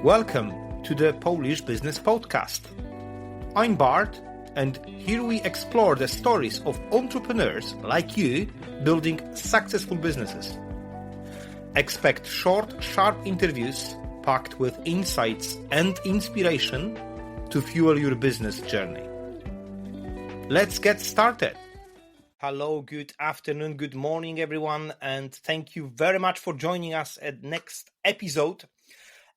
Welcome to the Polish Business Podcast. I'm Bart, and here we explore the stories of entrepreneurs like you building successful businesses. Expect short, sharp interviews packed with insights and inspiration to fuel your business journey. Let's get started. Hello, good afternoon, good morning, everyone, and thank you very much for joining us at next episode.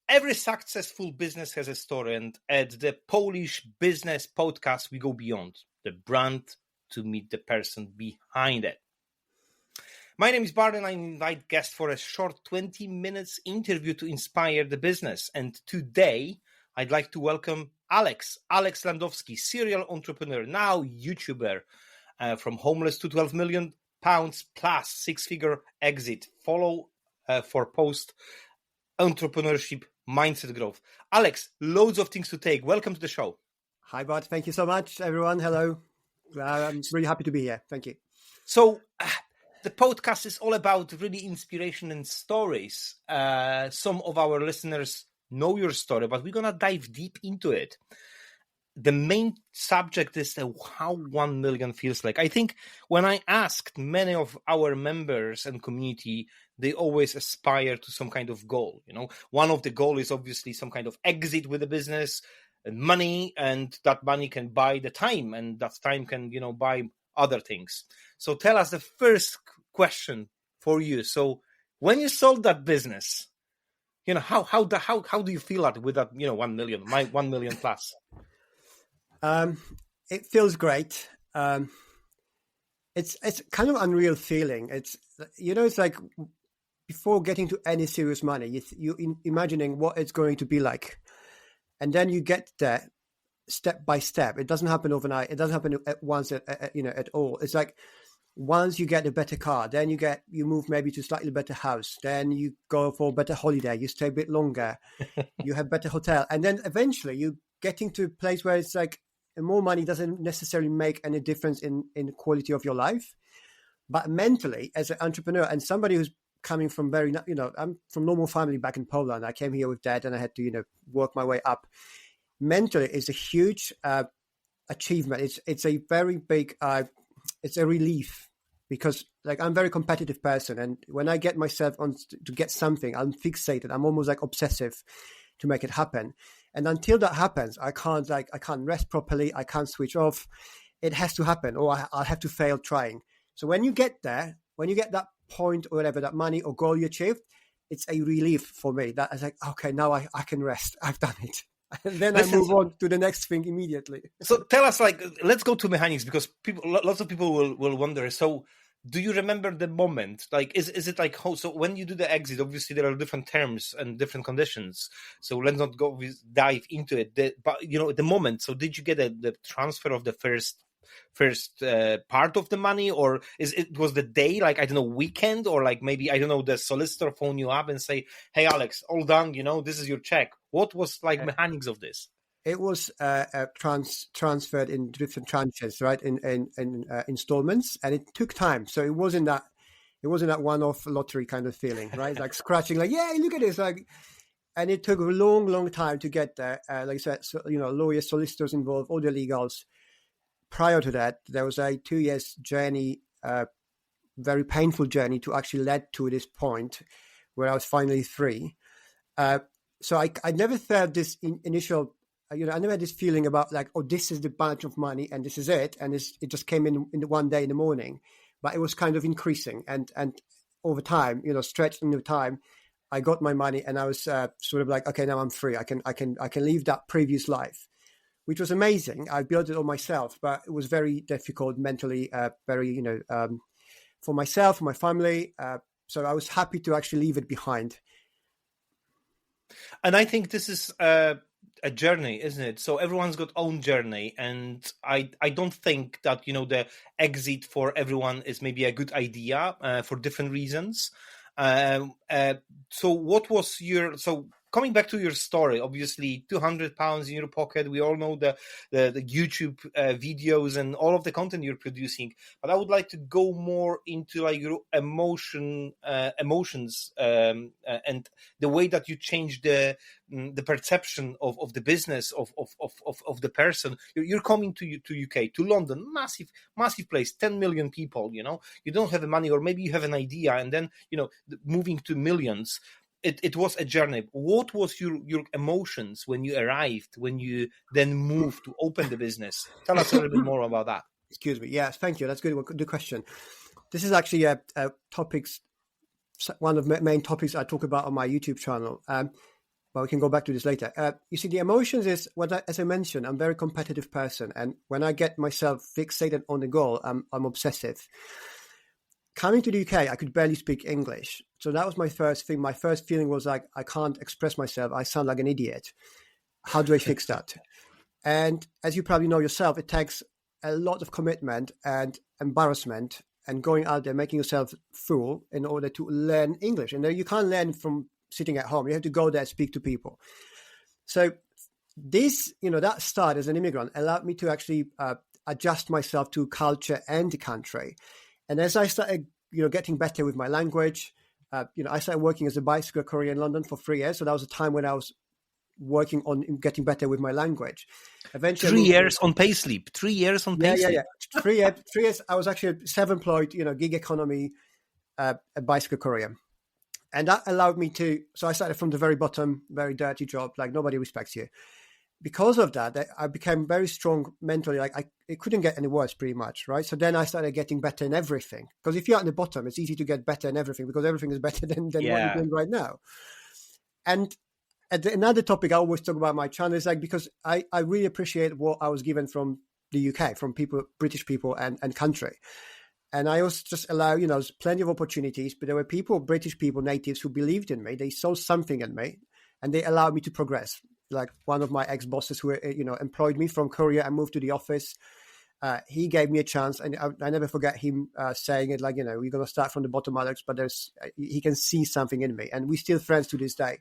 Every successful business has a story, and at the Polish Business Podcast, we go beyond the brand to meet the person behind it. My name is Bart, and I invite guests for a short 20 minutes interview to inspire the business. And today, I'd like to welcome Alex Landowski, serial entrepreneur, now YouTuber, from homeless to 12 million pounds plus six-figure exit. Follow for post entrepreneurship mindset growth. Alex, loads of things to take. Welcome to the show. Hi, Bart. Thank you so much, everyone. Hello. I'm really happy to be here. Thank you. So the podcast is all about really inspiration and stories. Some of our listeners know your story, but we're going to dive deep into it. The main subject is how 1 million feels like. I think when I asked many of our members and community, they always aspire to some kind of goal. You know, one of the goals is obviously some kind of exit with the business and money, and that money can buy the time, and that time can, buy other things. So tell us the first question for you. So when you sold that business, how do you feel with that, 1 million, my 1 million plus? It feels great. It's kind of unreal feeling. It's like before getting to any serious money, you imagining what it's going to be like, and then you get there step by step. It doesn't happen overnight. It doesn't happen at once at all. It's like once you get a better car, then you move maybe to a slightly better house, then you go for a better holiday, you stay a bit longer, you have better hotel, and then eventually you getting to a place where it's like more money doesn't necessarily make any difference in the quality of your life. But mentally, as an entrepreneur and somebody who's coming from I'm from normal family back in Poland. I came here with dad and I had to, work my way up. Mentally, it's a huge achievement. It's a very big, it's a relief because I'm a very competitive person. And when I get myself on to get something, I'm fixated. I'm almost obsessive to make it happen. And until that happens, I can't rest properly. I can't switch off. It has to happen, or I'll have to fail trying. So when you get there, when you get that point or whatever, that money or goal you achieved, it's a relief for me. That is okay, now I can rest. I've done it. And then I move on to the next thing immediately. So tell us, let's go to mechanics, because lots of people will wonder. So do you remember the moment? Is it so when you do the exit, obviously there are different terms and different conditions. So let's not dive into it. But the moment, so did you get the transfer of the first part of the money, or was the day, weekend, or maybe, the solicitor phone you up and say, hey, Alex, all done, this is your check. What was mechanics of this? It was transferred in different tranches, right? In installments, and it took time. So it wasn't that one-off lottery kind of feeling, right? Scratching, yeah, look at this, and it took a long, long time to get there. Like I said, so, lawyers, solicitors involved, all the legals. Prior to that, there was a 2 years journey, very painful journey to actually lead to this point where I was finally free. So I never felt this initial. I never had this feeling about this is the bunch of money and this is it. And it just came in one day in the morning, but it was kind of increasing and over time, stretching the time, I got my money and I was sort of okay, now I'm free. I can leave that previous life, which was amazing. I built it all myself, but it was very difficult mentally, very, for myself, for my family. So I was happy to actually leave it behind. And I think this is a journey, isn't it? So everyone's got own journey, and I don't think that the exit for everyone is maybe a good idea for different reasons. So what was coming back to your story, obviously £200 in your pocket. We all know the YouTube videos and all of the content you're producing. But I would like to go more into like your emotions and the way that you change the perception of the business of the person. You're coming to UK, to London, massive place, 10 million people. You don't have the money, or maybe you have an idea, and then moving to millions. It was a journey. What was your emotions when you arrived, when you then moved to open the business? Tell us a little bit more about that. Excuse me. Yes, thank you. That's good question. This is actually one of the main topics I talk about on my YouTube channel. But we can go back to this later. You see, the emotions is, as I mentioned, I'm a very competitive person. And when I get myself fixated on the goal, I'm obsessive. Coming to the UK, I could barely speak English. So that was my first thing. My first feeling was like, I can't express myself. I sound like an idiot. How do I fix that? And as you probably know yourself, it takes a lot of commitment and embarrassment and going out there, making yourself fool in order to learn English. And you can't learn from sitting at home. You have to go there and speak to people. So this, that start as an immigrant allowed me to actually adjust myself to culture and the country. And as I started, getting better with my language, I started working as a bicycle courier in London for 3 years. So that was a time when I was working on getting better with my language. Eventually, 3 years on payslip. 3 years on payslip. Yeah. 3 years. I was actually a self-employed, gig economy, a bicycle courier. And that allowed me to, so I started from the very bottom, very dirty job, like nobody respects you. Because of that, I became very strong mentally. Like it couldn't get any worse, pretty much, right? So then I started getting better in everything. Because if you're at the bottom, it's easy to get better in everything because everything is better than what you're doing right now. And another topic I always talk about my channel is like, because I really appreciate what I was given from the UK, from people, British people and country. And I also just allow, there's plenty of opportunities, but there were people, British people, natives who believed in me. They saw something in me and they allowed me to progress. Like one of my ex-bosses who, employed me from Korea and moved to the office. He gave me a chance. And I never forget him saying it like, we're going to start from the bottom, Alex, but he can see something in me. And we're still friends to this day.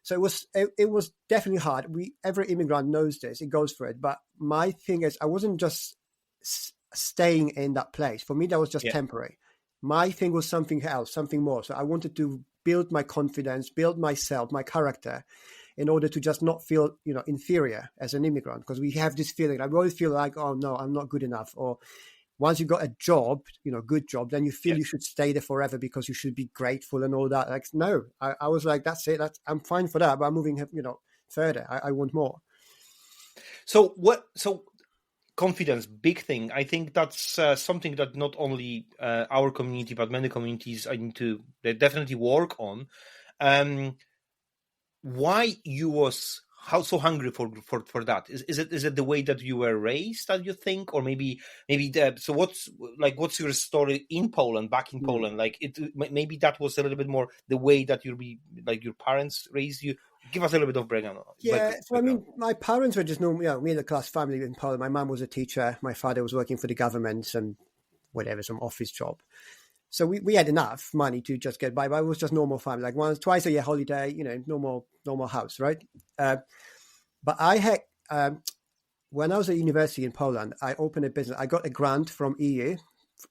So it was definitely hard. Every immigrant knows this. It goes for it. But my thing is, I wasn't just staying in that place. For me, that was just temporary. My thing was something else, something more. So I wanted to build my confidence, build myself, my character, in order to just not feel, inferior as an immigrant. Because we have this feeling, I always feel like, oh no, I'm not good enough. Or once you got a job, good job, then you feel you should stay there forever because you should be grateful and all that. Like, no, I was like, that's it. I'm fine for that, but I'm moving, further. I want more. So confidence, big thing. I think that's something that not only our community, but many communities they definitely work on. Why you was so hungry for that? Is it the way that you were raised, that you think, or maybe so what's your story in Poland, back in Poland? Like maybe that was a little bit more the way that your parents raised you. Give us a little bit of breakdown. Yeah, so I mean, my parents were just normal, middle class family in Poland. My mum was a teacher. My father was working for the government and some office job. So we had enough money to just get by, but it was just normal family, like twice a year holiday, normal house, right? But I had, when I was at university in Poland, I opened a business. I got a grant from EU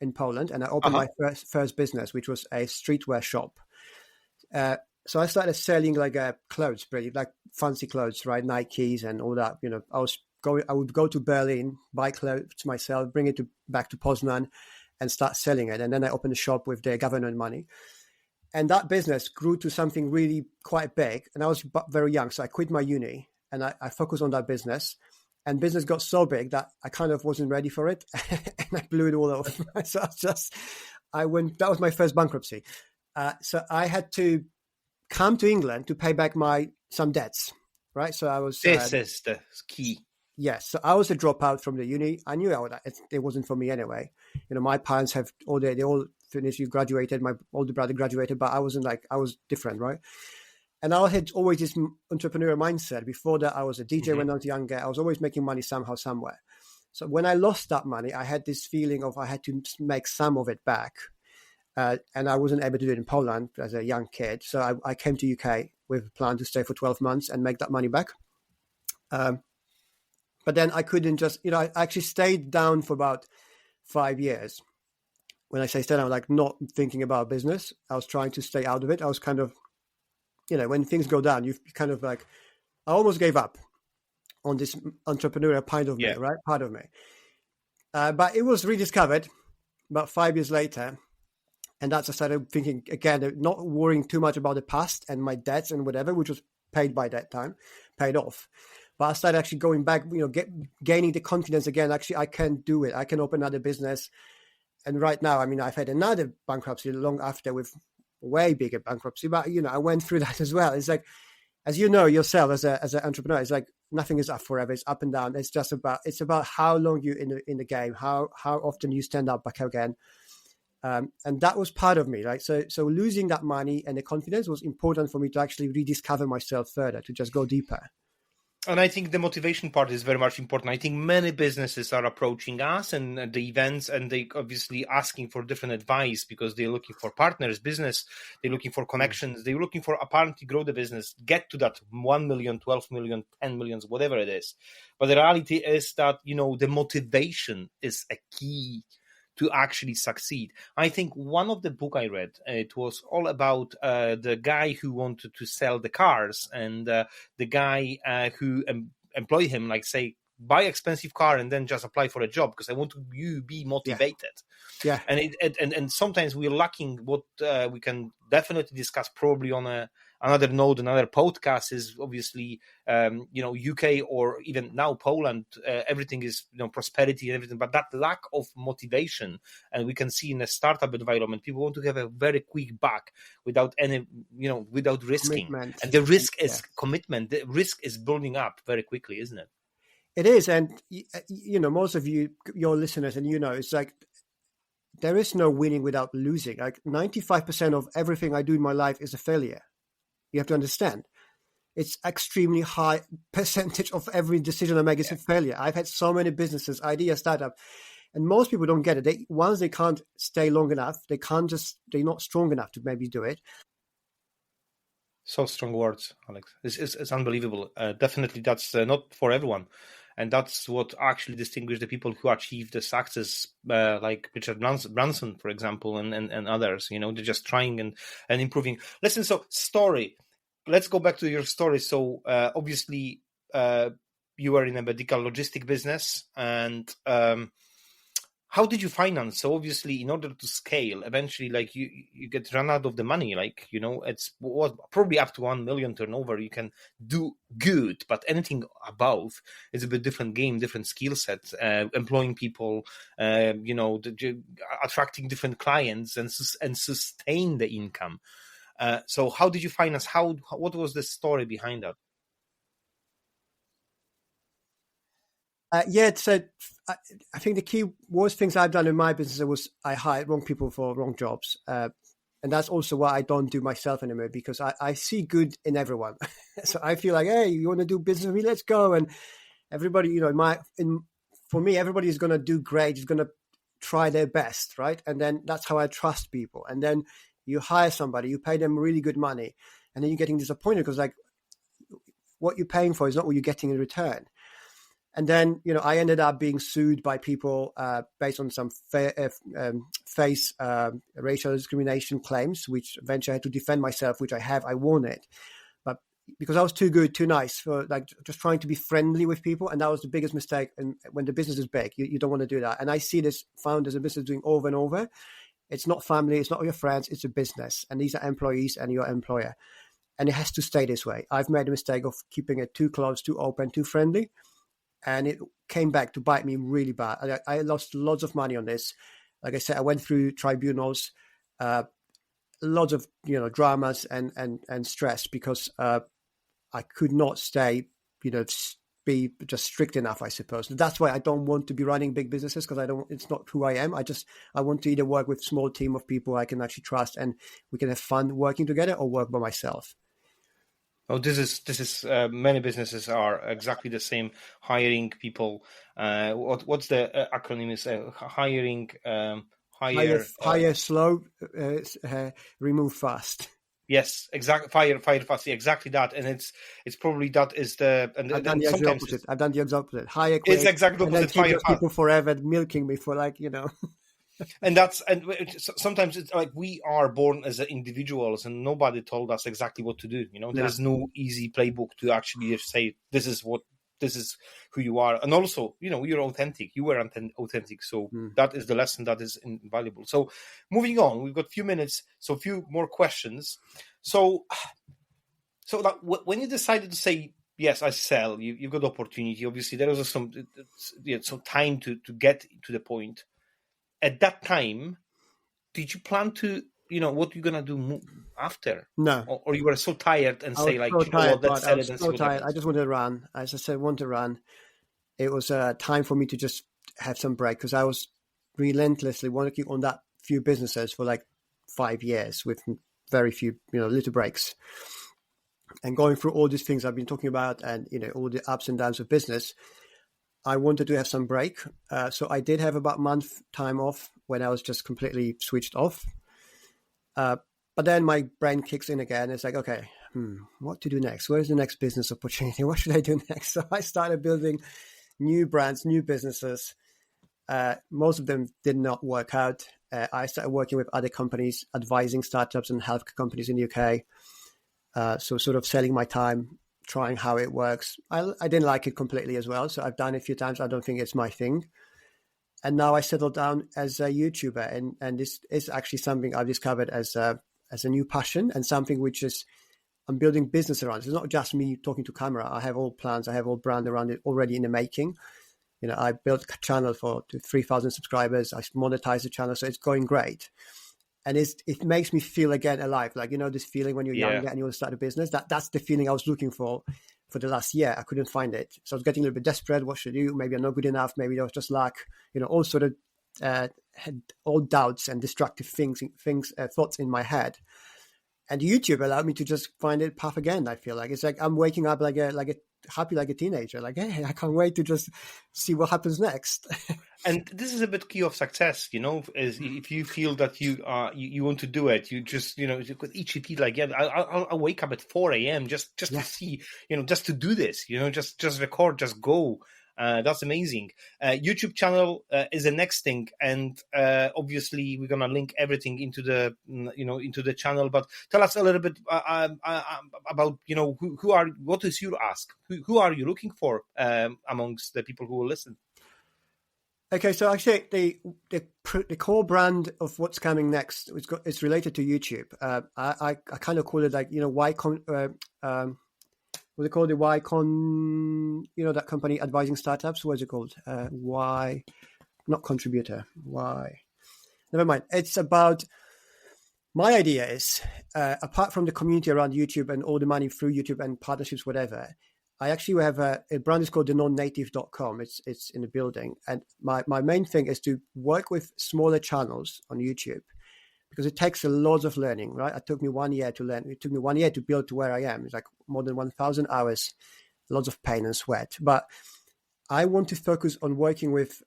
in Poland, and I opened my first business, which was a streetwear shop. So I started selling clothes, really, like fancy clothes, right? Nikes and all that. I would go to Berlin, buy clothes myself, bring it back to Poznan, and start selling it. And then I opened a shop with the government money. And that business grew to something really quite big. And I was very young, so I quit my uni and I focused on that business. And business got so big that I kind of wasn't ready for it. And I blew it all off. So that was my first bankruptcy. So I had to come to England to pay back some debts, right? So I was... This is the key. Yes. So I was a dropout from the uni. I knew it wasn't for me anyway. My parents have they all finished, you graduated, my older brother graduated, but I wasn't I was different, right? And I had always this entrepreneurial mindset. Before that, I was a DJ when I was younger. I was always making money somehow, somewhere. So when I lost that money, I had this feeling of I had to make some of it back. And I wasn't able to do it in Poland as a young kid. So I came to UK with a plan to stay for 12 months and make that money back. But then I couldn't just, I actually stayed down for about 5 years. When I say stay down, like not thinking about business, I was trying to stay out of it. I was kind of, when things go down, you kind of like, I almost gave up on this entrepreneurial part of me, right? Part of me. But it was rediscovered about 5 years later. And that's I started thinking, again, not worrying too much about the past and my debts and whatever, which was paid by that time, paid off. But I started actually going back, gaining the confidence again. Actually, I can do it. I can open another business. And right now, I've had another bankruptcy long after with way bigger bankruptcy. But, I went through that as well. It's like, as you know yourself as an entrepreneur, it's like nothing is up forever. It's up and down. It's about how long you're in the game, how often you stand up back again. And that was part of me, right? So losing that money and the confidence was important for me to actually rediscover myself further, to just go deeper. And I think the motivation part is very much important. I think many businesses are approaching us and the events, and they obviously asking for different advice because they're looking for partners, business, they're looking for connections, they're looking for apparently grow the business, get to that 1 million, 12 million, 10 millions, whatever it is. But the reality is that, the motivation is a key to actually succeed. I think one of the book I read, it was all about the guy who wanted to sell the cars, and the guy who employed him, like say, buy expensive car and then just apply for a job because I want you be motivated. Yeah. And sometimes we're lacking what we can definitely discuss probably on another node, another podcast is obviously, UK or even now Poland, everything is, prosperity and everything, but that lack of motivation, and we can see in a startup environment, people want to have a very quick buck without any, without risking. Commitment. And the risk is commitment. The risk is building up very quickly, isn't it? It is. And, most of you, your listeners, and it's like, there is no winning without losing. Like 95% of everything I do in my life is a failure. You have to understand. It's extremely high percentage of every decision I make is a failure. I've had so many businesses, ideas, startup, and most people don't get it. Once they can't stay long enough, they're not strong enough to maybe do it. So strong words, Alex. It's unbelievable. Definitely that's not for everyone. And that's what actually distinguishes the people who achieve the success, like Richard Branson, for example, and others. They're just trying and improving. Listen, so story. Let's go back to your story. So obviously, you were in a medical logistic business, and how did you finance? So obviously, in order to scale, eventually, like you get run out of the money. Like it's probably up to 1 million turnover. You can do good, but anything above is a bit different game, different skill set. Employing people, attracting different clients, and sustain the income. So how did you finance? What was the story behind that? So I think the key worst things I've done in my business was I hired wrong people for wrong jobs. And that's also why I don't do myself anymore, because I see good in everyone. So I feel like, hey, you want to do business with me? Let's go. And everybody, for me, everybody is going to do great. Is going to try their best, right? And then that's how I trust people. And then you hire somebody, you pay them really good money, and then you're getting disappointed because like what you're paying for is not what you're getting in return. And then, I ended up being sued by people based on some face racial discrimination claims, which eventually I had to defend myself, which I won it. But because I was too good, too nice for like just trying to be friendly with people. And that was the biggest mistake. And when the business is big, you don't want to do that. And I see this founders and business doing over and over. It's not family. It's not your friends. It's a business. And these are employees and your employer. And it has to stay this way. I've made a mistake of keeping it too close, too open, too friendly. And it came back to bite me really bad. I lost lots of money on this. Like I said, I went through tribunals, lots of dramas and stress because I could not stay, be just strict enough, I suppose. That's why I don't want to be running big businesses because it's not who I am. I want to either work with a small team of people I can actually trust and we can have fun working together, or work by myself. Oh, this is many businesses are exactly the same. Hiring people. What's the acronym? Is hiring hire slow, remove fast. Yes, exactly. Fire fast. Exactly that, and it's probably that is the I've done and the exact sometimes opposite. I've done the exact opposite. Hire it's quick, exactly the and then opposite. keep Fire those fast. people forever milking me for like, you know. And sometimes it's like we are born as individuals and nobody told us exactly what to do. There Yeah. is no easy playbook to actually say this is who you are. And also, you're authentic. You were authentic. So that is the lesson that is invaluable. So moving on, we've got a few minutes, so a few more questions. So like, when you decided to say yes, I sell, you've got opportunity. Obviously there was some time to get to the point. At that time, did you plan to, what you're gonna do after? No. Or you were so tired and I was say like, so you know tired, what, let's but I sell it was and see so what tired. I happens. just wanted to run. As I said, want to run. It was time for me to just have some break because I was relentlessly working on that few businesses for like 5 years with very few, little breaks. And going through all these things I've been talking about and, all the ups and downs of business, I wanted to have some break. So I did have about a month time off when I was just completely switched off. But then my brain kicks in again. It's like, okay, what to do next? Where's the next business opportunity? What should I do next? So I started building new brands, new businesses. Most of them did not work out. I started working with other companies, advising startups and health companies in the UK. So sort of selling my time, trying how it works. I didn't like it completely as well. So I've done it a few times. I don't think it's my thing. And now I settled down as a YouTuber. And this is actually something I've discovered as a new passion and something which is I'm building business around. It's not just me talking to camera. I have all plans. I have all brand around it already in the making. I built a channel for 3,000 subscribers. I monetized the channel. So it's going great. And it makes me feel again alive. Like, this feeling when you're younger and you want to start a business. That's the feeling I was looking for the last year. I couldn't find it. So I was getting a little bit desperate. What should I do? Maybe I'm not good enough. Maybe there was just luck. All sort of had all doubts and destructive thoughts in my head. And YouTube allowed me to just find it path again. I feel like it's like I'm waking up like a happy like a teenager. Like, hey, I can't wait to just see what happens next. And this is a bit key of success, is if you feel that you want to do it, you just each repeat like, I'll wake up at 4 a.m. just to see, just to do this, just record, just go. That's amazing. YouTube channel is the next thing, and obviously we're gonna link everything into the into the channel. But tell us a little bit about what is your ask? Who are you looking for amongst the people who will listen? Okay, so actually, the core brand of what's coming next it's related to YouTube. I kind of call it like what they call the YCon, that company advising startups. What is it called? Y, not contributor. Y. Never mind. It's about, my idea is, apart from the community around YouTube and all the money through YouTube and partnerships, whatever, I actually have a brand is called thenonnative.com. It's in the building. And my main thing is to work with smaller channels on YouTube, because it takes a lot of learning, right? It took me 1 year to learn. It took me 1 year to build to where I am. It's like more than 1,000 hours, lots of pain and sweat. But I want to focus on working with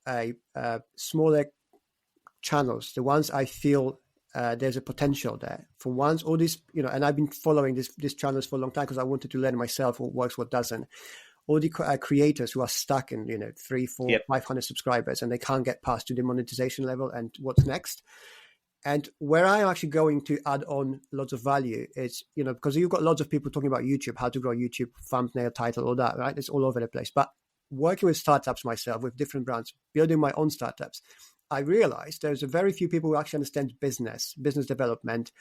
smaller channels, the ones I feel there's a potential there. For once, all these, and I've been following these channels for a long time because I wanted to learn myself what works, what doesn't. All the creators who are stuck in, 300, 400, 500 subscribers and they can't get past to the monetization level and what's next. And where I'm actually going to add on lots of value is, because you've got lots of people talking about YouTube, how to grow YouTube, thumbnail, title, all that, right? It's all over the place. But working with startups myself, with different brands, building my own startups, I realized there's a very few people who actually understand business development,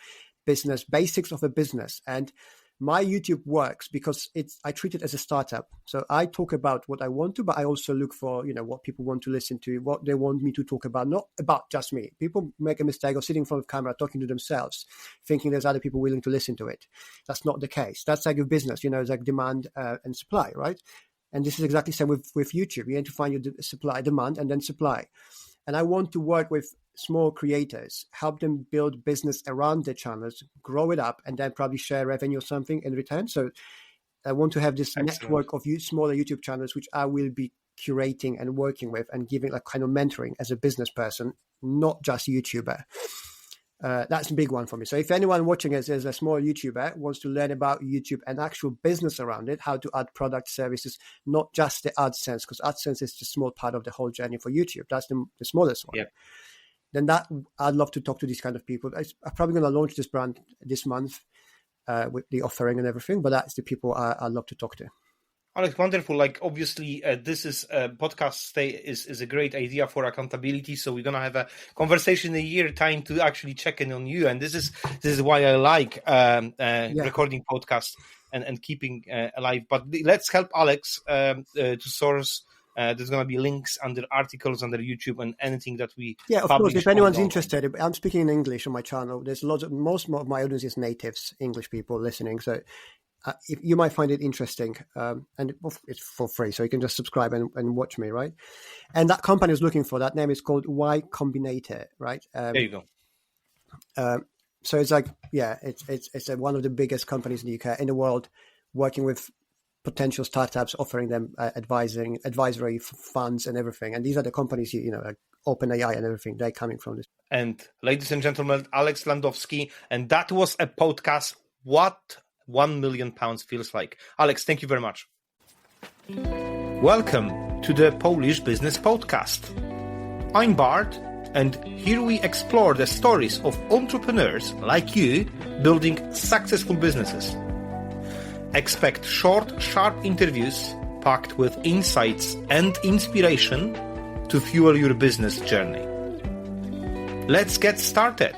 business, basics of a business. And my YouTube works because I treat it as a startup. So I talk about what I want to, but I also look for, what people want to listen to, what they want me to talk about, not about just me. People make a mistake of sitting in front of camera, talking to themselves, thinking there's other people willing to listen to it. That's not the case. That's like a business, it's like demand and supply, right? And this is exactly the same with YouTube. You need to find your supply, demand, and then supply. And I want to work with small creators, help them build business around their channels, grow it up, and then probably share revenue or something in return. So I want to have this network of smaller YouTube channels, which I will be curating and working with and giving like kind of mentoring as a business person, not just YouTuber. That's a big one for me. So if anyone watching us is a small YouTuber, wants to learn about YouTube and actual business around it, how to add product services, not just the AdSense, because AdSense is just a small part of the whole journey for YouTube. That's the smallest one. Yeah. Then I'd love to talk to these kind of people. I'm probably going to launch this brand this month with the offering and everything, but that's the people I'd love to talk to. Alex, wonderful. Like, obviously, this is podcast is a great idea for accountability. So we're gonna have a conversation in a year time to actually check in on you. And this is why I like recording podcasts and keeping alive. But let's help Alex to source. There's gonna be links under articles under YouTube and anything that we of course. If anyone's interested, I'm speaking in English on my channel. There's most of my audience is natives, English people listening. So. If you might find it interesting, and it's for free, so you can just subscribe and watch me, right? And that company is looking for that name is called Y Combinator, right? There you go. So it's like, it's one of the biggest companies in the UK in the world, working with potential startups, offering them advisory funds and everything. And these are the companies, like OpenAI and everything. They're coming from this. And ladies and gentlemen, Alex Landowski, and that was a podcast. What £1 million feels like. Alex, thank you very much. Welcome to the Polish Business Podcast. I'm Bart, and here we explore the stories of entrepreneurs like you building successful businesses. Expect short, sharp interviews packed with insights and inspiration to fuel your business journey. Let's get started.